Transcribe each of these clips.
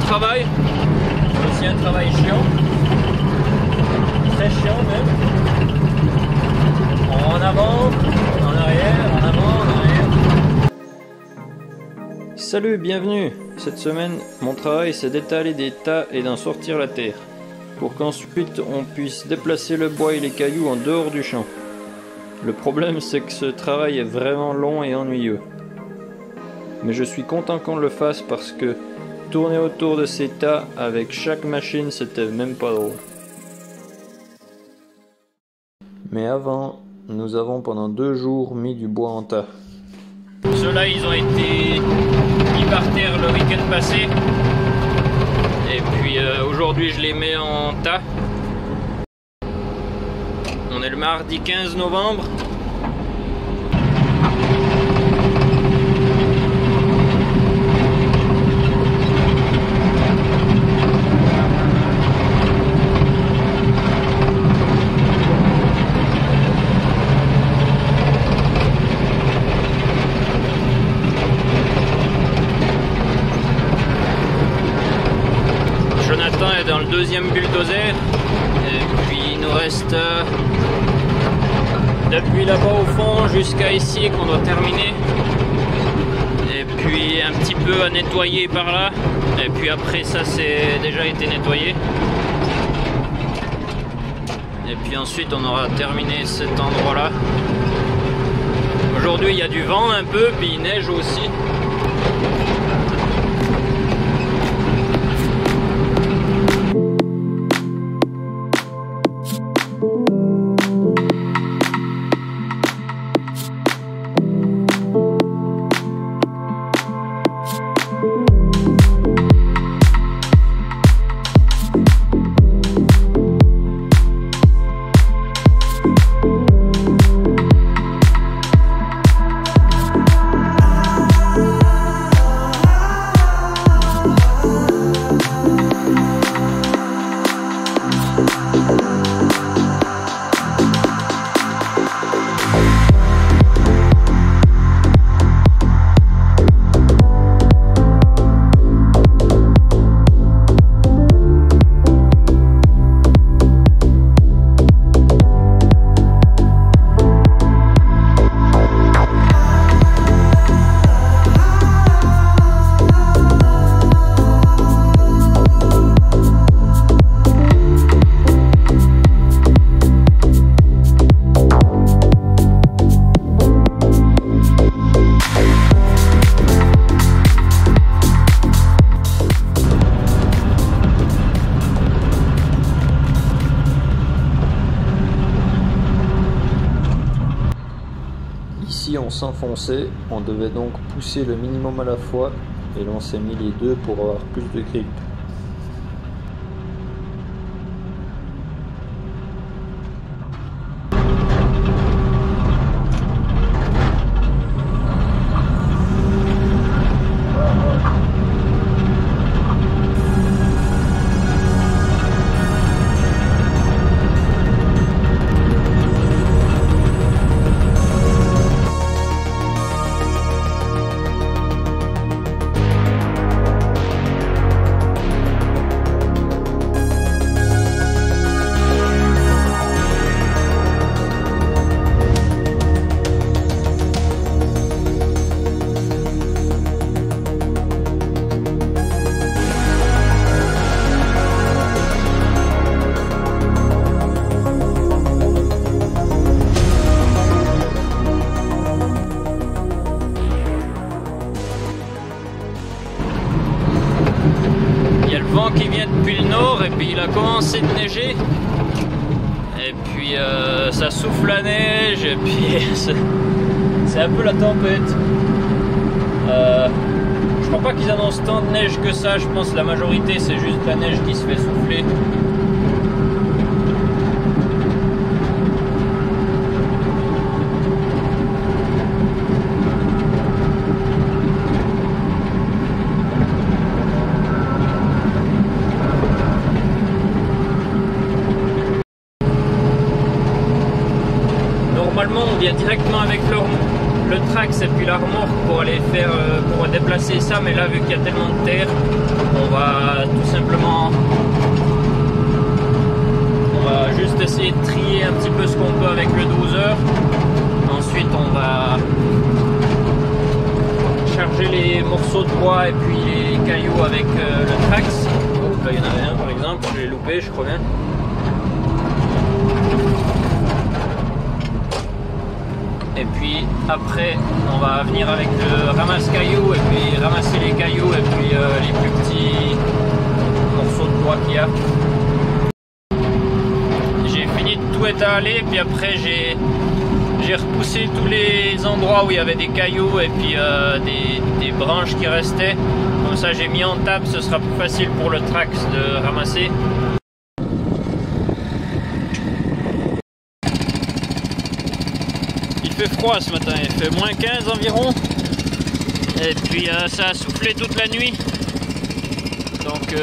travail. C'est aussi un travail chiant. Très chiant même. En avant, en arrière, en avant, en arrière. Salut, bienvenue. Cette semaine, mon travail c'est d'étaler des tas et d'en sortir la terre, pour qu'ensuite on puisse déplacer le bois et les cailloux en dehors du champ. Le problème c'est que ce travail est vraiment long et ennuyeux. Mais je suis content qu'on le fasse parce que tourner autour de ces tas avec chaque machine c'était même pas drôle. Mais avant, nous avons pendant 2 jours mis du bois en tas. Ceux-là ils ont été mis par terre le week-end passé. Et puis aujourd'hui je les mets en tas. On est le mardi 15 novembre. Jonathan est dans le 2e bulldozer. Et puis il nous reste depuis là-bas au fond jusqu'à ici qu'on doit terminer. Et puis un petit peu à nettoyer par là. Et puis après ça c'est déjà été nettoyé. Et puis ensuite on aura terminé cet endroit là. Aujourd'hui il y a du vent un peu, puis il neige aussi. Ici on s'enfonçait, on devait donc pousser le minimum à la fois et l'on s'est mis les deux pour avoir plus de grip. Qui vient depuis le nord et puis il a commencé de neiger et puis ça souffle la neige et puis c'est un peu la tempête. Je crois pas qu'ils annoncent tant de neige que ça, je pense que la majorité c'est juste la neige qui se fait souffler. Normalement on vient directement avec le trax et puis la remorque pour aller faire pour déplacer ça, mais là vu qu'il y a tellement de terre, on va tout simplement, on va juste essayer de trier un petit peu ce qu'on peut avec le dozer. Ensuite on va charger les morceaux de bois et puis les cailloux avec le Trax. Donc là il y en avait un par exemple, je l'ai loupé je crois bien. Et puis après on va venir avec le ramasse-cailloux et puis ramasser les cailloux et puis les plus petits morceaux de bois qu'il y a. J'ai fini de tout étaler, puis après j'ai repoussé tous les endroits où il y avait des cailloux et puis des branches qui restaient. Comme ça j'ai mis en table, ce sera plus facile pour le Trax de ramasser. Il fait froid ce matin, il fait moins 15 environ. Et puis ça a soufflé toute la nuit. Donc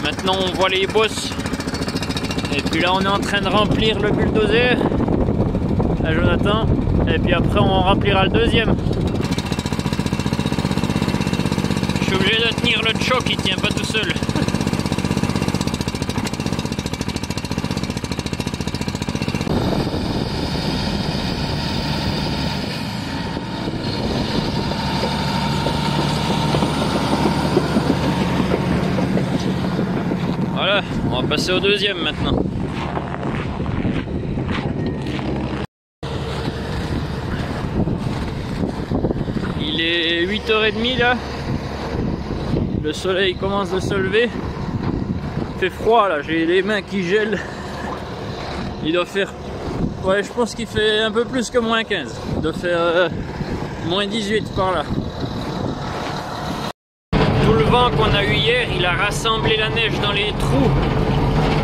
maintenant on voit les bosses. Et puis là on est en train de remplir le bulldozer à Jonathan. Et puis après on remplira le deuxième. Je suis obligé de tenir le choc, il tient pas tout seul. Voilà, on va passer au deuxième maintenant. Il est 8h30 là. Le soleil commence à se lever. Il fait froid là, j'ai les mains qui gèlent. Il doit faire... Ouais, je pense qu'il fait un peu plus que moins 15. Il doit faire moins 18 par là. Tout le vent qu'on a eu hier, il a rassemblé la neige dans les trous.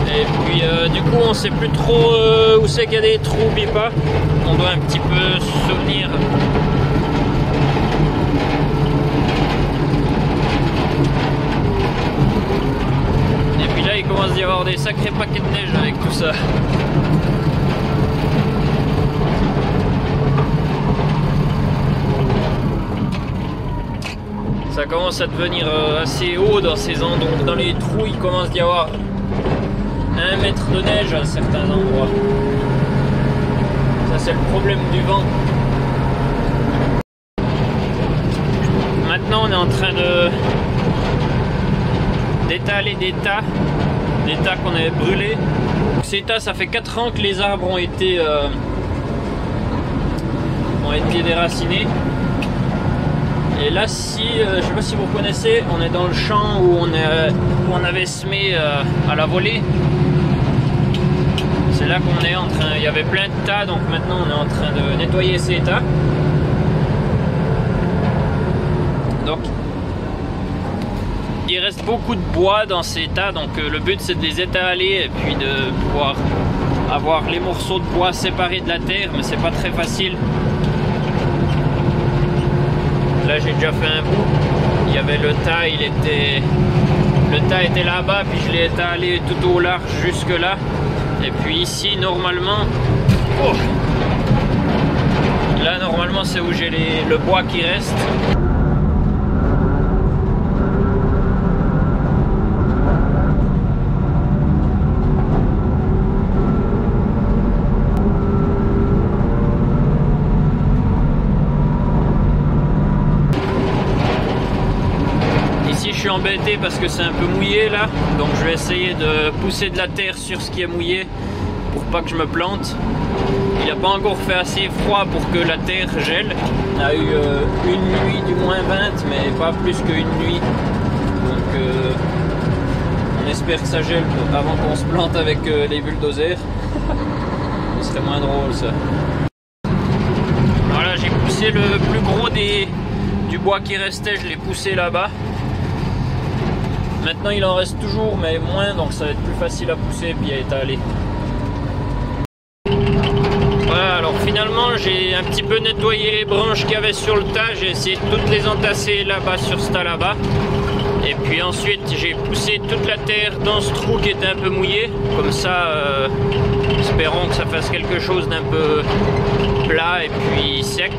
Et puis du coup on sait plus trop où c'est qu'il y a des trous ou pas. On doit un petit peu se souvenir. Et puis là il commence à y avoir des sacrés paquets de neige avec tout ça. Ça commence à devenir assez haut dans ces endroits. Dans les trous il commence à y avoir 1 mètre de neige à certains endroits. Ça c'est le problème du vent. Maintenant on est en train d'étaler des tas qu'on avait brûlés. Ces tas, ça fait 4 ans que les arbres ont été déracinés. Et là, si, je sais pas si vous connaissez, on est dans le champ où on avait semé à la volée. C'est là qu'on est en train, il y avait plein de tas, donc maintenant on est en train de nettoyer ces tas. Donc, il reste beaucoup de bois dans ces tas, donc le but c'est de les étaler et puis de pouvoir avoir les morceaux de bois séparés de la terre, mais c'est pas très facile. Là j'ai déjà fait un bout, il y avait le tas, le tas était là-bas, puis je l'ai étalé tout au large jusque là. Et puis ici normalement, oh, là normalement c'est où j'ai le bois qui reste. Je suis embêté parce que c'est un peu mouillé là, donc je vais essayer de pousser de la terre sur ce qui est mouillé pour pas que je me plante. Il n'a pas encore fait assez froid pour que la terre gèle. On a eu une nuit du moins 20, mais pas plus qu'une nuit. Donc on espère que ça gèle avant qu'on se plante avec les bulldozers. Ce serait moins drôle ça. Voilà, j'ai poussé le plus gros du bois qui restait, je l'ai poussé là-bas. Maintenant il en reste toujours mais moins, donc ça va être plus facile à pousser et puis à étaler. Voilà, alors finalement j'ai un petit peu nettoyé les branches qu'il y avait sur le tas, j'ai essayé de toutes les entasser là-bas sur ce tas là-bas. Et puis ensuite j'ai poussé toute la terre dans ce trou qui était un peu mouillé, comme ça espérons que ça fasse quelque chose d'un peu plat et puis sec.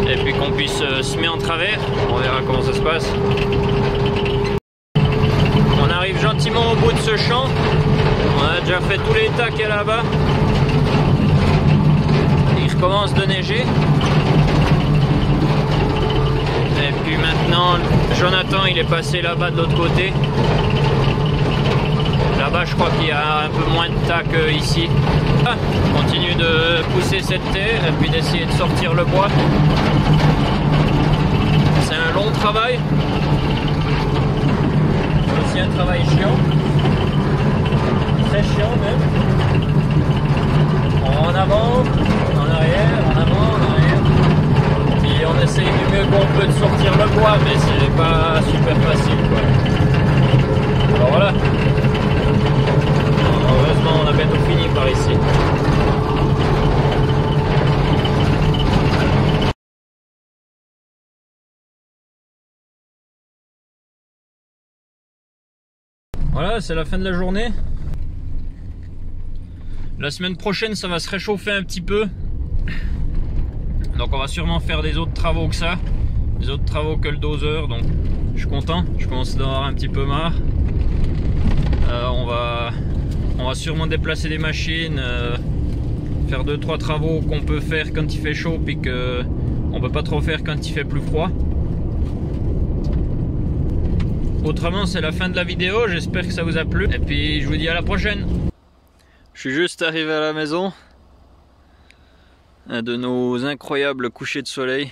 Et puis qu'on puisse semer en travers. On verra comment ça se passe. On arrive gentiment au bout de ce champ. On a déjà fait tous les tas qu'il y a là-bas. Il recommence de neiger. Et puis maintenant, Jonathan il est passé là-bas de l'autre côté. Là-bas je crois qu'il y a un peu moins de tas qu'ici. On continue de pousser cette terre et puis d'essayer de sortir le bois. C'est un long travail. C'est aussi un travail chiant. Très chiant même. En avant, en arrière, en avant, en arrière. Et on essaye du mieux qu'on peut de sortir le bois, mais c'est pas super facile quoi. Alors voilà. Heureusement on a bientôt fini par ici. Voilà, c'est la fin de la journée. La semaine prochaine ça va se réchauffer un petit peu. Donc on va sûrement faire des autres travaux que ça. Des autres travaux que le doseur. Donc je suis content, je commence d'en avoir un petit peu marre. On va sûrement déplacer des machines, faire 2-3 travaux qu'on peut faire quand il fait chaud puis qu'on peut pas trop faire quand il fait plus froid. Autrement c'est la fin de la vidéo, j'espère que ça vous a plu et puis je vous dis à la prochaine. Je suis juste arrivé à la maison. Un de nos incroyables couchers de soleil.